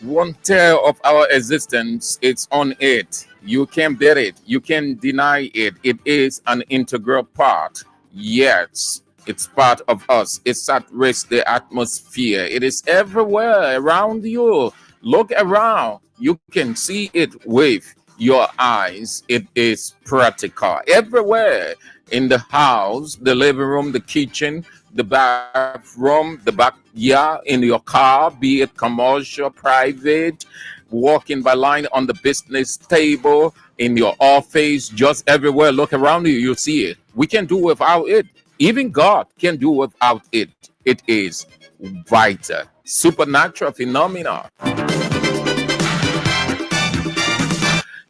One tale of our existence, it's on it. You can't beat it. You can't deny it. It is an integral part. Yes, it's part of us. It's at risk the atmosphere. It is everywhere around you. Look around. You can see it with your eyes. It is practical everywhere in the house, the living room, the kitchen, the bathroom, the backyard, in your car, be it commercial, private, walking by line on the business table, in your office, just everywhere. Look around you, you see it. We can do without it. Even God can do without it. It is vital, supernatural phenomena.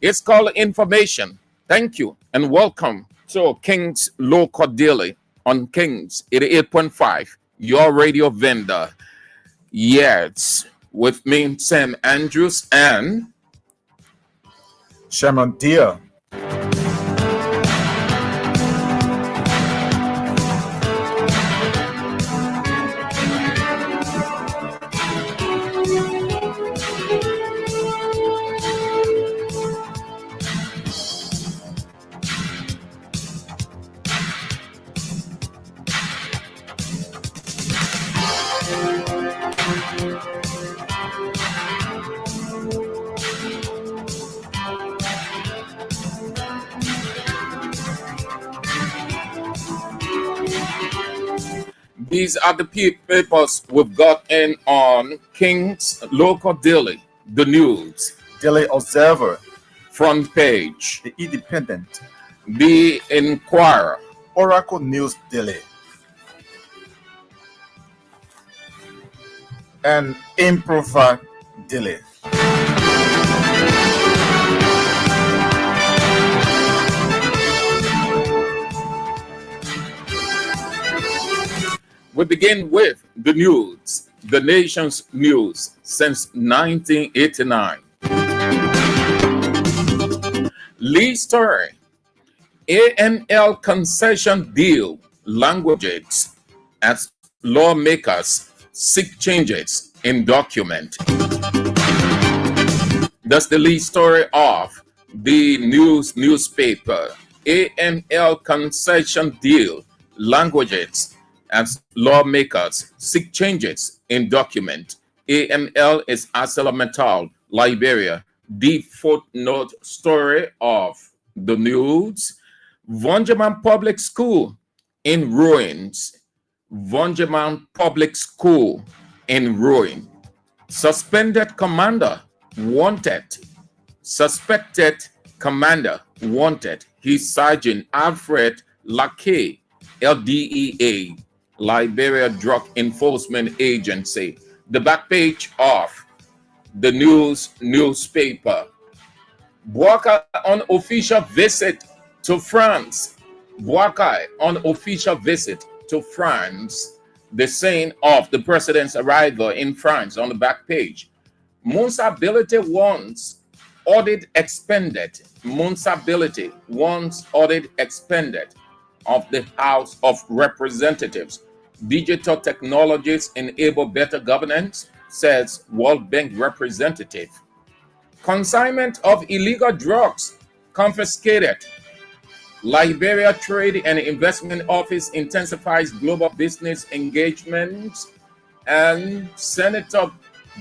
It's called information. Thank you and welcome to King's Local Daily on Kings 88.5, your radio vendor. Yes, with me, Sam Andrews and Shaman Deer. These are the papers we've got in on King's Local Daily, the news, Daily Observer, front page, The Independent, the Inquirer, Oracle News Daily, and Improver Daily. We begin with the news, the nation's news since 1989. Lead story, AML concession deal languages as lawmakers seek changes in document. That's the lead story of the newspaper. AML concession deal languages as lawmakers seek changes in document. AML is ArcelorMittal, Liberia. The footnote story of the news. Vonjaman Public School in ruins. Vonjaman Public School in ruin. Suspended commander wanted. Suspected commander wanted. He's Sergeant Alfred Lackey, LDEA, Liberia Drug Enforcement Agency. The back page of the newspaper. Bouakai on official visit to France. Bouakai on official visit to France. The scene of the president's arrival in France on the back page. Munsability wants audit expended. Munsability wants audit expended of the House of Representatives. Digital technologies enable better governance, says World Bank representative. Consignment of illegal drugs confiscated. Liberia Trade and Investment Office intensifies global business engagement, and Senator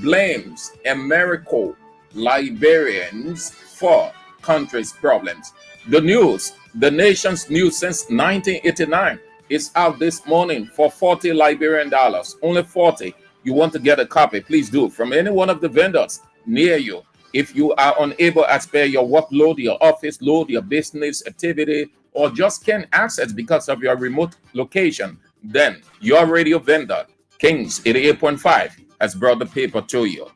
blames Americo Liberians for country's problems. The news, the nation's news since 1989, is out this morning for 40 Liberian dollars. Only 40. You want to get a copy, please do from any one of the vendors near you. If you are unable to spare your workload, your office load, your business activity, or just can't access because of your remote location, then your radio vendor, Kings 88.5, has brought the paper to you.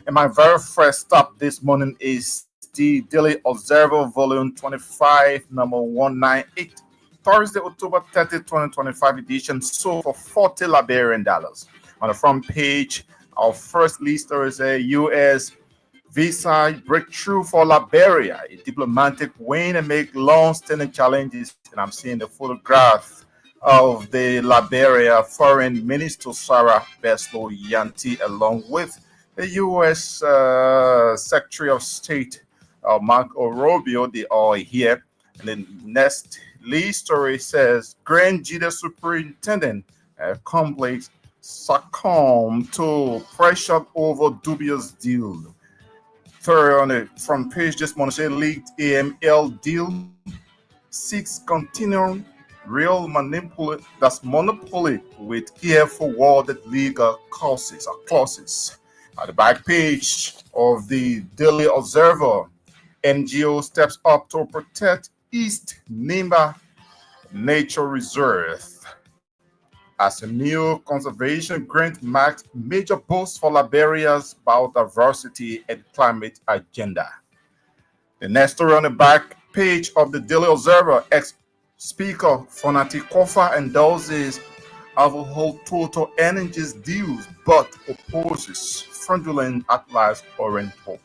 And my very first stop this morning is the Daily Observer, Volume 25, number 198, Thursday, October 30, 2025 edition, sold for 40 Liberian dollars. On the front page, our first list there is a U.S. visa breakthrough for Liberia, a diplomatic win amid long-standing challenges. And I'm seeing the photograph of the Liberia Foreign Minister Sarah Beslow Yanti, along with the U.S. Secretary of State Marco Rubio. They are here. And then next lead story says Grand Jida Superintendent complex succumbed to pressure over dubious deal. Third on the front page this morning, say leaked AML deal seeks continuing real monopoly with careful worded legal clauses. At the back page of the Daily Observer, NGO steps up to protect East Nimba Nature Reserve as a new conservation grant marks major boost for Liberia's biodiversity and climate agenda. The next story on the back page of the Daily Observer, ex-Speaker Fonati Kofa endorses Avohol Total Energies deals but opposes fraudulent Atlas Orange Hope.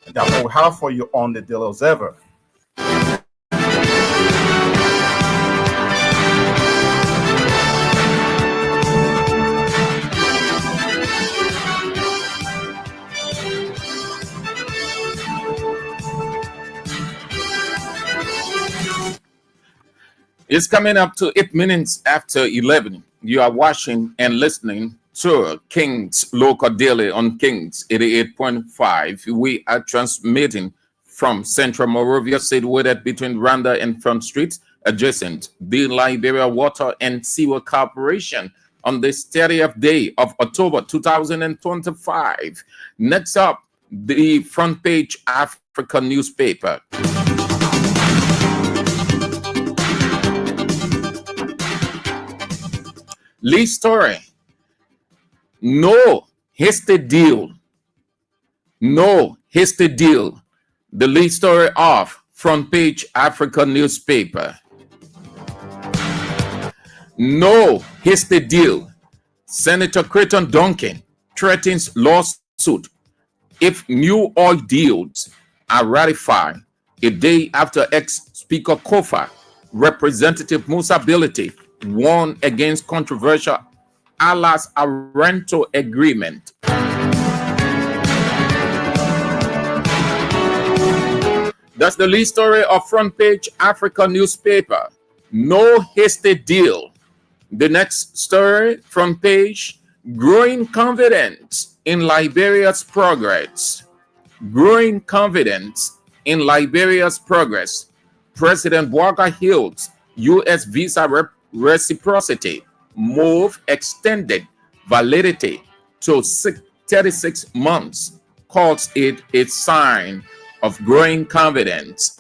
And that's what we have for you on the Daily Observer. It's coming up to 8 minutes after 11. You are watching and listening to Kings Local Daily on Kings 88.5. We are transmitting from Central Morovia situated between Randa and Front Streets, adjacent the Liberia Water and Sewer Corporation on this 30th day of October 2025. Next up, the front page Africa newspaper. Lead story. No hasty deal. No hasty deal. The lead story of front page Africa newspaper. No hasty deal. Senator Creighton Duncan threatens lawsuit if new oil deals are ratified a day after ex-Speaker Kofa, Representative Musa Bility, warned against controversial Alas Arento agreement. That's the lead story of front page Africa newspaper. No hasty deal. The next story, front page, growing confidence in Liberia's progress. Growing confidence in Liberia's progress. President Boaga Hill's U.S. visa reciprocity move extended validity to 36 months, calls it a sign of growing confidence.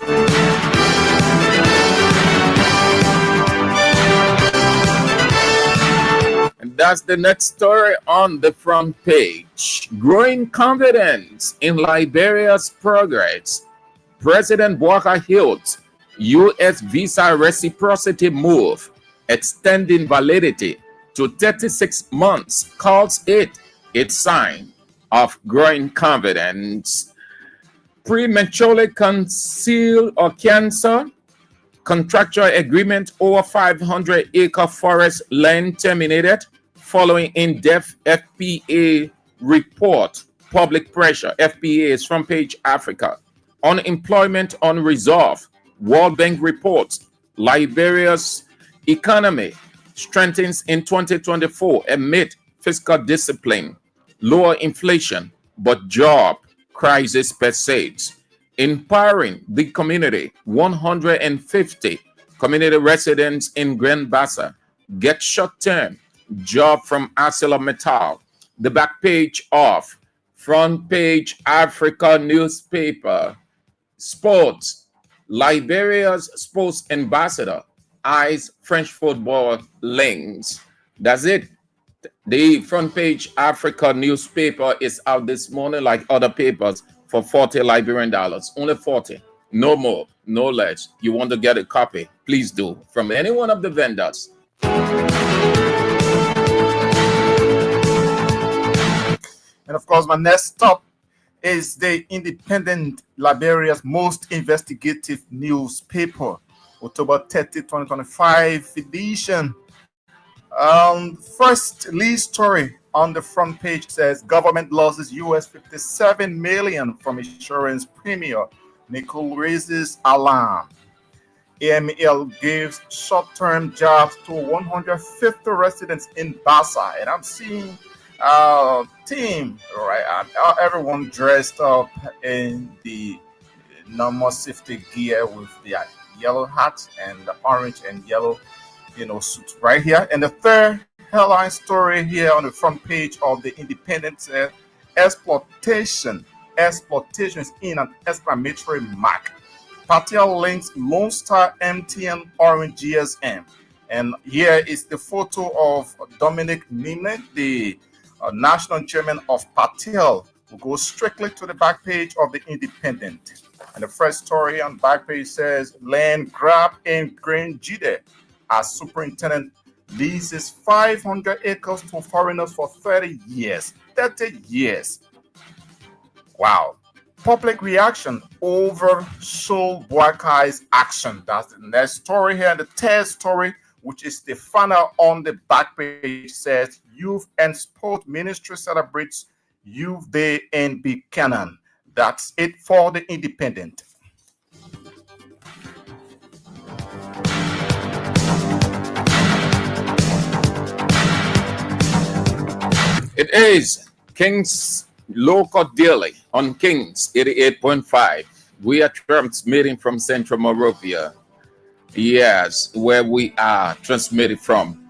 And that's the next story on the front page. Growing confidence in Liberia's progress. President Boaga Hill's U.S. visa reciprocity move extending validity to 36 months calls it a sign of growing confidence. Prematurely conceal or cancel contractual agreement over 500-acre forest land terminated following in-depth FPA report public pressure. FPA is front page Africa. Unemployment unresolved. World Bank reports Liberia's economy strengthens in 2024 amid fiscal discipline, lower inflation, but job crisis persists. Empowering the community, 150 community residents in Grand Bassa get short-term job from ArcelorMittal. The back page of front page Africa newspaper. Sports. Liberia's sports ambassador eyes French football links. That's it. The front page Africa newspaper is out this morning, like other papers, for 40 Liberian dollars. Only 40. No more, no less. You want to get a copy? Please do. From any one of the vendors. And of course, my next stop is the Independent, Liberia's most investigative newspaper, October 30, 2025 edition. First lead story on the front page says government loses US 57 million from insurance premier. Nicole raises alarm. AML gives short-term jobs to 150 residents in Bassa, and I'm seeing team, right? Everyone dressed up in the normal safety gear with the yellow hats and the orange and yellow, suits right here. And the third headline story here on the front page of the Independent says exploitation is in an exclamatory mark. Patel links Lone Star, MTN, Orange, GSM. And here is the photo of Dominic Nimne, the national chairman of Patel. We'll go strictly to the back page of the Independent. And the first story on the back page says land grab in Green Jide as superintendent leases 500 acres to foreigners for 30 years. 30 years. Wow. Public reaction over Sol Boakai's action. That's the next story here. And the third story, which is the final on the back page, says Youth and Sport Ministry celebrates Youth Day in Buchanan. That's it for the Independent. It is King's Local Daily on Kings 88.5. We are transmitting from Central Morovia. Yes, where we are transmitting from.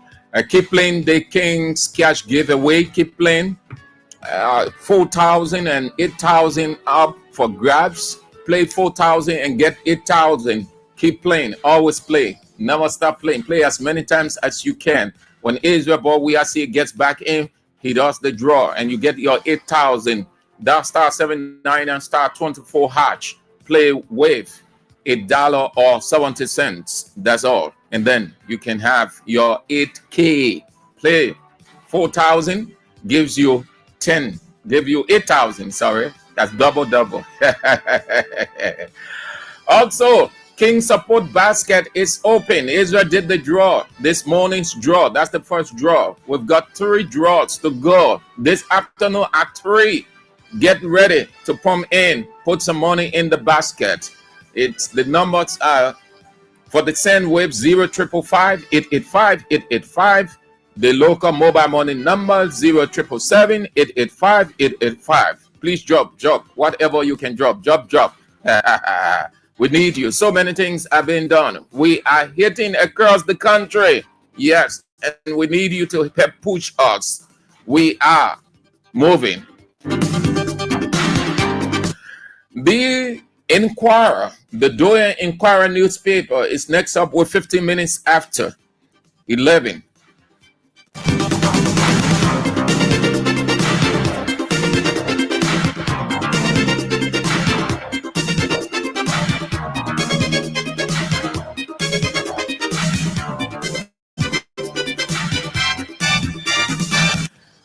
Keep playing the King's cash giveaway. Keep playing. 4,000 and 8,000 up for grabs. Play 4,000 and get 8,000. Keep playing. Always play. Never stop playing. Play as many times as you can. When Israel ball we see it gets back in, he does the draw and you get your 8,000. That star 79 and star 24 hatch. Play with $1 or 70 cents. That's all. And then you can have your 8K. Play 4,000 gives you 10. Give you 8,000. Sorry. That's double. Also, King Support Basket is open. Israel did the draw. This morning's draw. That's the first draw. We've got 3 draws to go this afternoon at 3. Get ready to pump in. Put some money in the basket. It's the numbers are for the send wave 0555 885 885. The local mobile money number 0777 885 885. Please drop. Whatever you can drop. We need you. So many things have been done. We are hitting across the country. Yes. And we need you to help push us. We are moving. The Inquirer, the Doyen Inquirer newspaper is next up with 15 minutes after 11.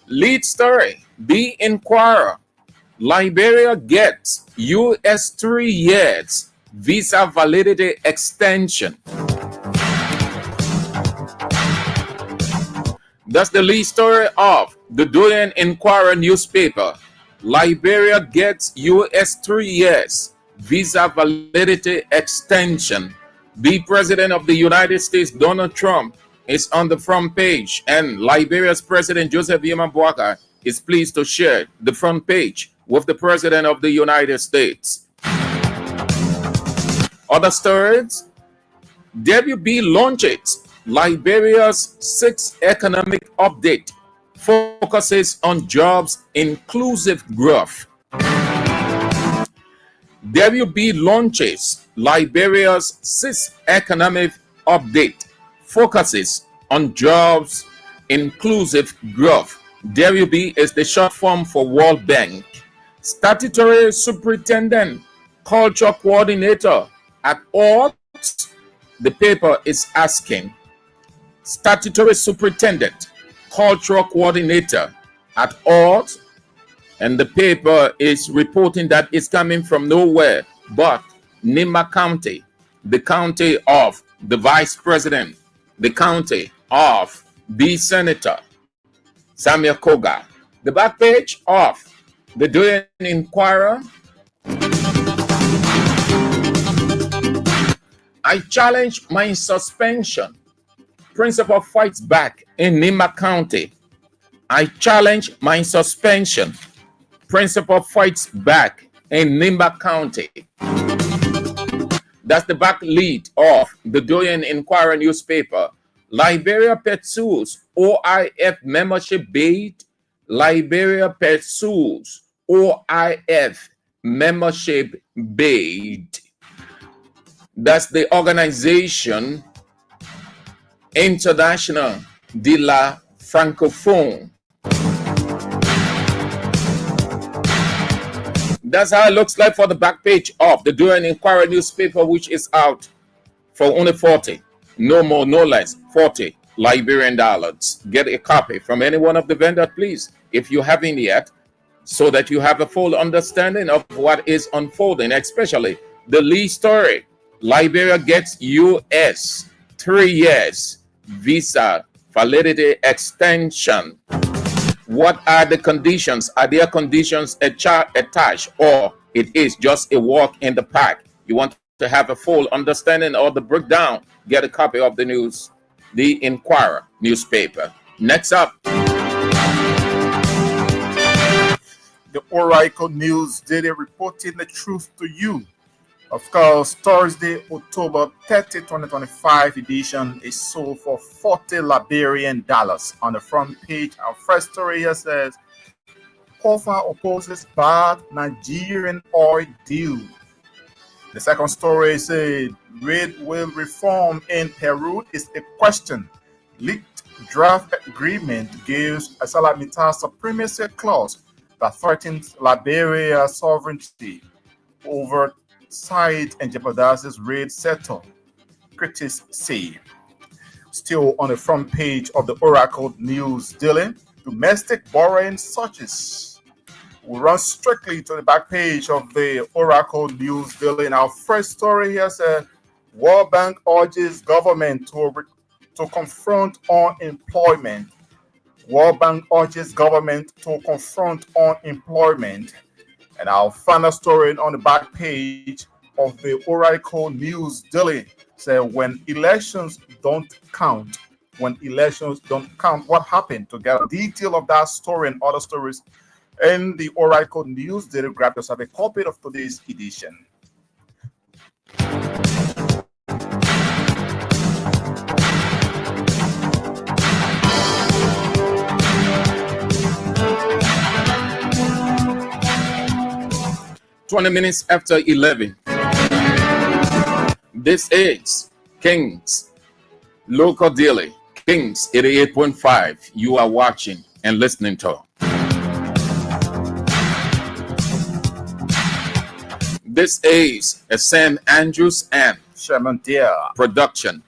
Lead story, The Inquirer. Liberia gets US 3 years visa validity extension. That's the lead story of The Daily Inquirer newspaper. Liberia gets US 3 years visa validity extension. The President of the United States, Donald Trump, is on the front page, and Liberia's President Joseph Yema Boakai is pleased to share the front page with the President of the United States. Other stories: WB launches Liberia's 6th economic update, focuses on jobs inclusive growth. WB launches Liberia's 6th economic update, focuses on jobs inclusive growth. WB is the short form for World Bank. Statutory Superintendent, Culture Coordinator at ORT, the paper is asking. Statutory Superintendent, Cultural Coordinator at ORT, and the paper is reporting that it's coming from nowhere but Nima County, the county of the Vice President, the county of the Senator Samuel Koga. The back page of the Daily Inquirer. I challenge my suspension. Principal fights back in Nima County. I challenge my suspension. Principal fights back in Nima County. That's the back lead of the Daily Inquirer newspaper. Liberia pursues OIF membership bid. Liberia pursues OIF membership bid. That's the organization International de la Francophone. That's how it looks like for the back page of the Daily Inquirer newspaper, which is out for only 40, no more, no less, 40 Liberian dollars. Get a copy from any one of the vendors, please, if you haven't yet, so that you have a full understanding of what is unfolding, especially the lead story. Liberia gets US 3 years visa validity extension. What are the conditions? Are there conditions attached, or it is just a walk in the park? You want to have a full understanding of the breakdown? Get a copy of the news, the Inquirer newspaper. Next up, The Oracle News Daily, reporting the truth to you. Of course, Thursday, October 30, 2025 edition is sold for 40 Liberian dollars. On the front page, our first story here says, Kofa opposes bad Nigerian oil deal. The second story says, Red will reform in Peru is a question. Leaked draft agreement gives a Salamita supremacy clause that threatens Liberia's sovereignty over side and jeopardizes raid settle, critics say. Still on the front page of the Oracle News Daily, domestic borrowing surges. We'll run strictly to the back page of the Oracle News Daily. And our first story here says, World Bank urges government to confront unemployment. World Bank urges government to confront unemployment. And our final story on the back page of the Oracle News Daily says, when elections don't count, what happened? To get a detail of that story and other stories in the Oracle News Daily, grab yourself a copy of today's edition. minutes after 11. This is Kings Local Daily, Kings 88.5. You are watching and listening to. This is a Sam Andrews and Sherman Deere production.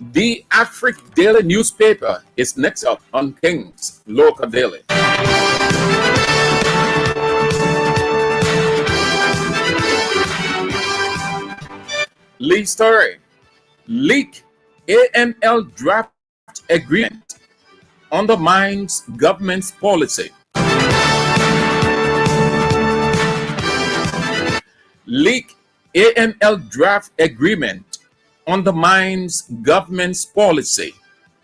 The Afric Daily newspaper is next up on King's Local Daily. Lead story. Leak AML draft agreement undermines government's policy. Leak AML draft agreement undermines government's policy.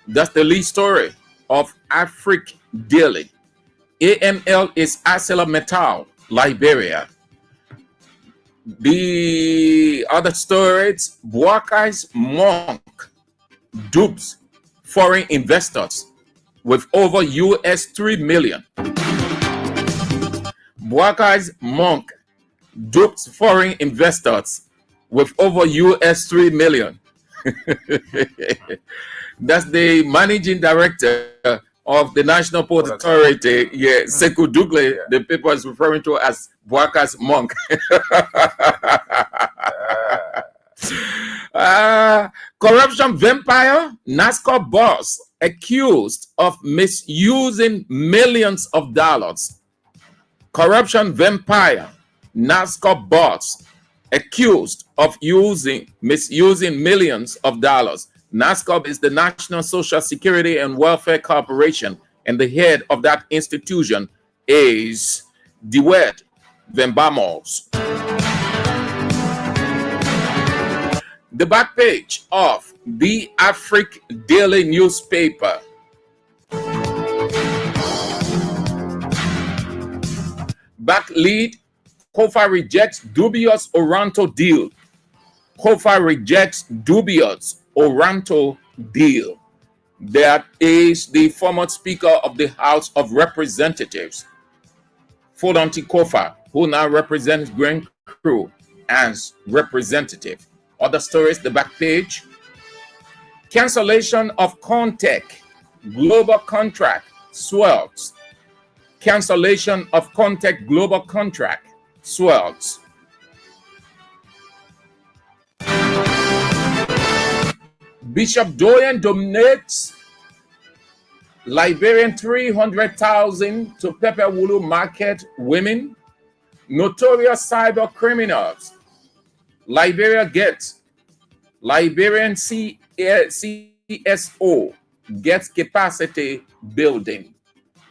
That's the lead story of Afrique Daily. AML is ArcelorMittal, Liberia. The other stories, Boakai's Monk dupes foreign investors with over US 3 million. Boakai's Monk dupes foreign investors with over US 3 million. That's the managing director of the National Port Authority. Yeah, Sekou Dougle, the paper is referring to as Boakai's Monk. Corruption vampire, NASCAR boss accused of misusing millions of dollars. Corruption vampire, NASCAR boss accused of misusing millions of dollars. NASCAR is the National Social Security and Welfare Corporation, and the head of that institution is DeWitt Vembamos. The back page of the Afrique Daily newspaper. Back lead, Kofa rejects dubious Oranto deal. Kofa rejects dubious Oranto deal. That is the former Speaker of the House of Representatives, Fodanti Kofa, who now represents Green Crew as representative. Other stories, the back page. Cancellation of Contech global contract swells. Cancellation of Contech global contract swells. Bishop Doyen donates Liberian 300,000 to Pepe Wulu market women. Notorious cyber criminals. Liberia gets Liberian CSO gets capacity building.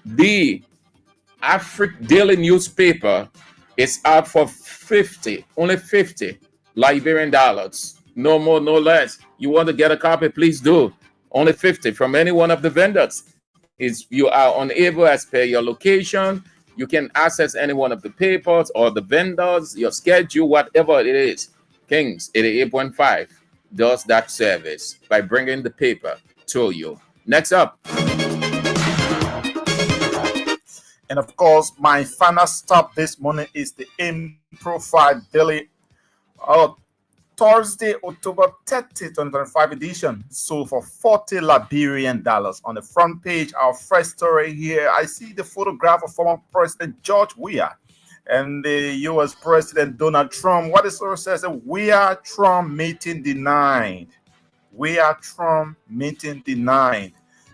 The Afrique Daily newspaper is out for only 50 Liberian dollars. No more, no less. You want to get a copy, please do. Only 50 from any one of the vendors. If you are unable as per your location, you can access any one of the papers or the vendors, your schedule, whatever it is. Kings 88.5 does that service by bringing the paper to you. Next up. And of course, my final stop this morning is the In Profile Daily Thursday, October 30, 2025 edition. Sold for $40 Liberian. On the front page, our first story here, I see the photograph of former President George Weah and the U.S. President Donald Trump. What the story says, Weah-Trump meeting denied. Weah-Trump meeting denied.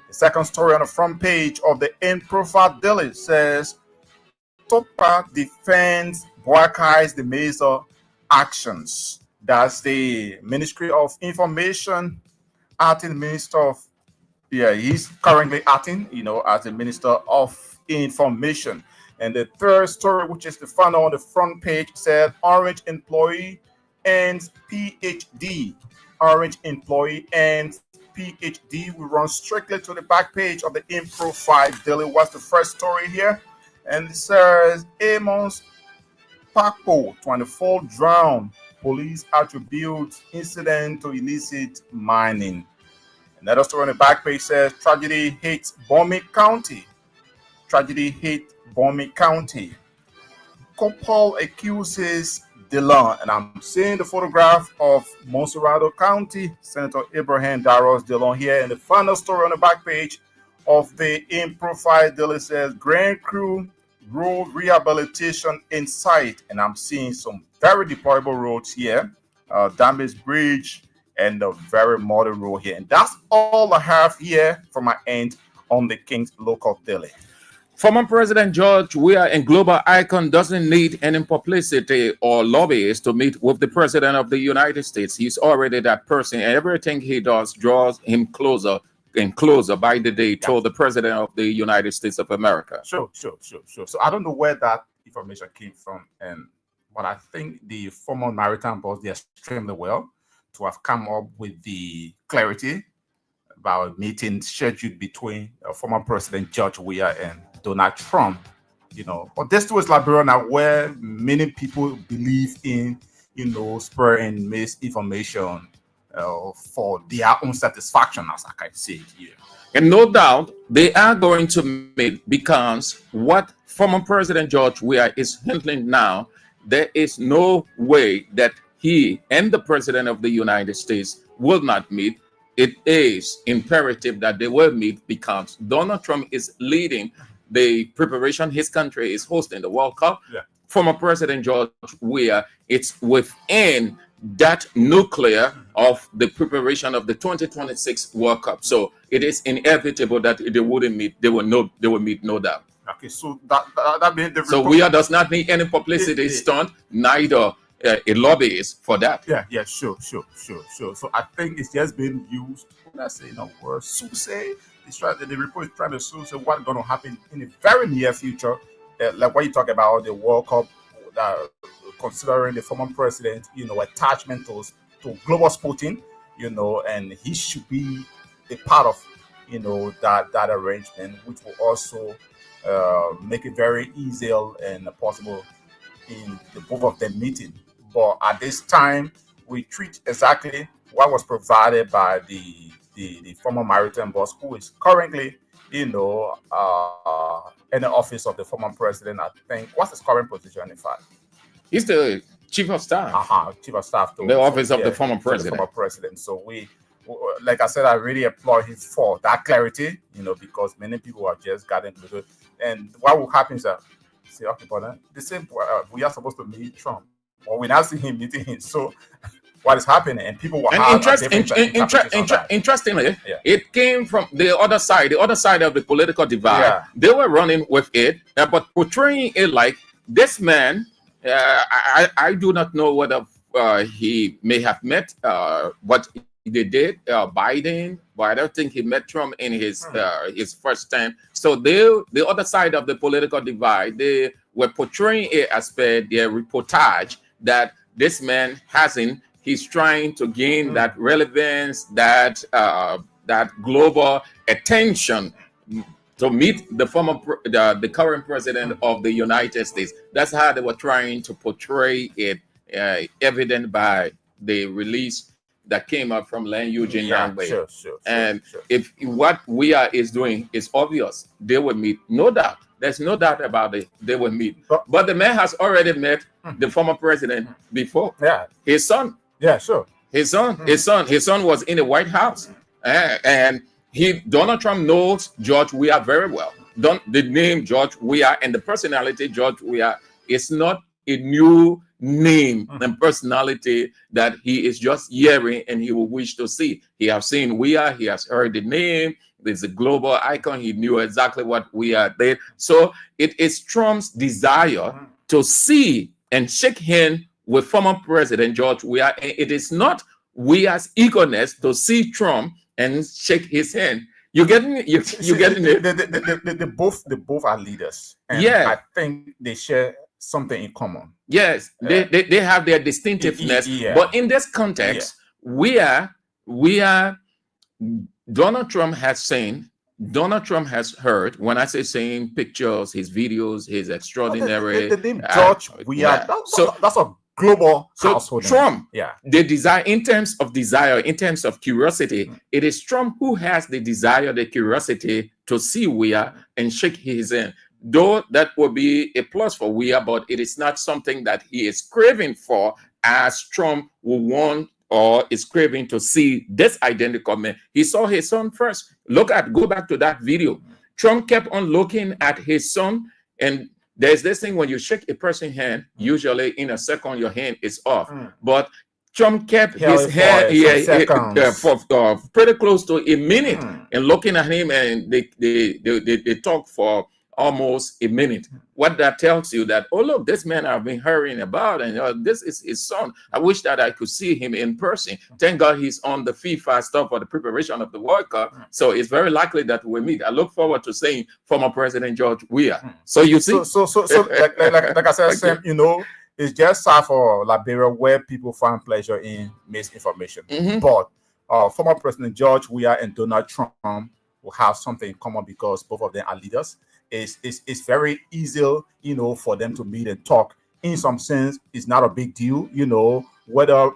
The second story on the front page of the In Profile Daily says, Topa defends Boakai's the Mesa actions. That's the Ministry of Information, acting Minister of, he's currently acting, as the Minister of Information. And the third story, which is the final on the front page, said Orange employee ends PhD. Orange employee ends PhD. We run strictly to the back page of the In Profile Daily. What's the first story here? And it says Amos Pakpo, 24, drowned. Police attribute incident to illicit mining. Another story on the back page says tragedy hits Bomi County. Tragedy hit Bomi County. Couple accuses Dillon, and I'm seeing the photograph of Monserrado County, Senator Abraham Darros Dillon here. And the final story on the back page of the In Profile Daily says Grand Crew road rehabilitation in sight, and I'm seeing some very deplorable roads here, damaged bridge, and a very modern road here. And that's all I have here from my end on the King's Local Daily. Former President George Weah and global icon doesn't need any publicity or lobbyists to meet with the President of the United States. He's already that person. Everything he does draws him closer and closer by the day to the President of the United States of America. Sure. So I don't know where that information came from, but I think the former maritime boss did extremely well to have come up with the clarity about meeting scheduled between former President George Weah and Donald Trump. But this too is Liberia now, where many people believe in, spreading misinformation for their own satisfaction, as I can say it here. And no doubt they are going to meet, because what former President George Weah is handling now, there is no way that he and the President of the United States will not meet. It is imperative that they will meet, because Donald Trump is leading the preparation. His country is hosting the World Cup. Yeah. Former President George Weah, it's within that nuclear of the preparation of the 2026 World Cup. So it is inevitable that they wouldn't meet. They will meet, no doubt. Okay, so that means the so Weah does not need any publicity stunt, neither a lobbyist for that. Yeah, sure. So I think it's just been used. Let's say, word soothsay. The report is trying to soothsay what's going to happen in the very near future. Like what you talk about the World Cup, considering the former president, attachment to global sporting, and he should be a part of, that arrangement, which will also make it very easy and possible in the both of them meeting. But at this time, we treat exactly what was provided by the former maritime boss, who is currently, in the office of the former president. I think, what's his current position, in fact? He's the chief of staff. Chief of staff to the office of the former president. So we, like I said, I really applaud him for that clarity, because many people are just getting into it. And what will happen is that, the same, we are supposed to meet Trump, but we're not seeing him meeting him. So what is happening? And people will have interestingly, it came from the other side of the political divide. Yeah. They were running with it, but portraying it like this man. I do not know whether he may have met what they did, Biden, but I don't think he met Trump in his first time. So the other side of the political divide, they were portraying it as per their reportage that this man hasn't. He's trying to gain that relevance, that global attention to meet the current president of the United States. That's how they were trying to portray it, evident by the release that came up from Len Eugene Yang. Sure. If what Weah is doing is obvious, they will meet. No doubt. There's no doubt about it. They will meet. But the man has already met the former president before. Yeah. His son. Yeah, sure. His son was in the White House, and Donald Trump knows George Weah very well. The name George Weah and the personality George Weah is not a new name and personality that he is just hearing and he will wish to see. He has seen Weah, he has heard the name. There's a global icon. He knew exactly what Weah did. So it is Trump's desire to see and shake hands with former President George Weah. And it is not Weah's eagerness to see Trump and shake his hand. You getting it? You getting it? They both are leaders. And I think they share something in common. Yes, they have their distinctiveness. But in this context, Donald Trump has heard, when I say saying pictures, his videos, his extraordinary. The name George Weah, that's a global household. Trump, the desire, in terms of desire, in terms of curiosity, it is Trump who has the desire, the curiosity to see Weah and shake his hand. Though that will be a plus for Weah, but it is not something that he is craving for, as Trump will want or is craving to see this identical man. He saw his son first. Go back to that video. Trump kept on looking at his son, and there's this thing when you shake a person's hand, usually in a second your hand is off. But Trump kept his hand for pretty close to a minute and looking at him, and they talked for almost a minute. What that tells you that, oh look, this man I've been hurrying about, and this is his son. I wish that I could see him in person. Thank God he's on the FIFA stuff for the preparation of the World Cup. So it's very likely that we meet. I look forward to seeing former President George Weah. So you see, so like I said, Sam, you know, it's just sad for Liberia where people find pleasure in misinformation. But former President George Weah and Donald Trump will have something in common because both of them are leaders. It's very easy, you know, for them to meet and talk. In some sense, it's not a big deal, you know, whether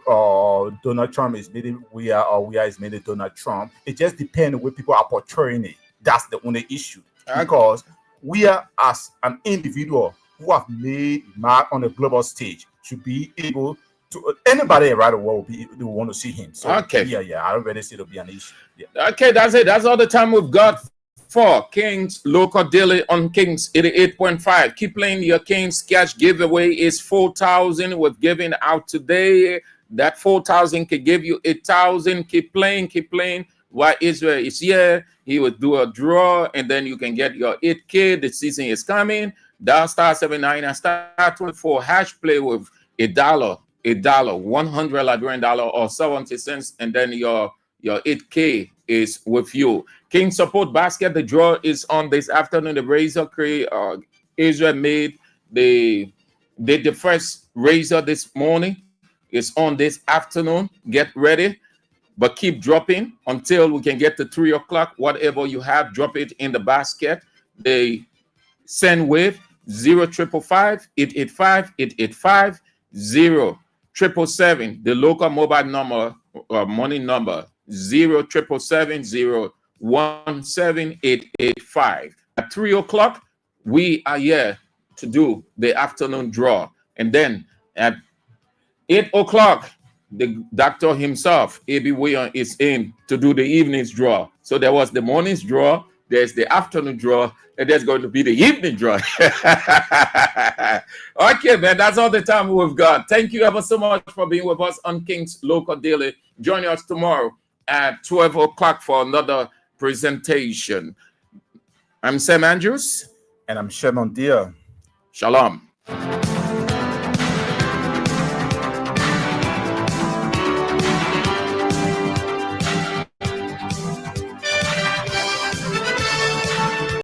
Donald Trump is meeting Weah or Weah is meeting Donald Trump. It just depends where people are portraying it. That's the only issue. Because Weah, as an individual who have made mark on the global stage, should be able to, anybody around the world will want to see him. So okay, yeah, I already see it'll be an issue. Yeah. Okay, that's it. That's all the time we've got for Kings Local Daily on Kings 88.5. Keep playing your Kings cash giveaway is 4,000. We've given out today. That 4,000 can give you 8,000. Keep playing. While Israel is here, he will do a draw, and then you can get your 8K. The season is coming. Dial star 79 and star 24 hash play with $1, 100 Liberian dollar or 70 cents, and then your 8K is with you. King Support Basket, the draw is on this afternoon. The Razor Israel made the first Razor this morning. It's on this afternoon. Get ready, but keep dropping until we can get to 3 o'clock. Whatever you have, drop it in the basket. They send with 0555 885 885 0777. The local mobile number or money number 0777 017 At 3 o'clock, we are here to do the afternoon draw. And then at 8 o'clock, the doctor himself, A.B. Weah, is in to do the evening's draw. So there was the morning's draw, there's the afternoon draw, and there's going to be the evening draw. Okay, man, that's all the time we've got. Thank you ever so much for being with us on King's Local Daily. Join us tomorrow at 12 o'clock for another presentation. I'm Sam Andrews. And I'm Sherman Deere. Shalom.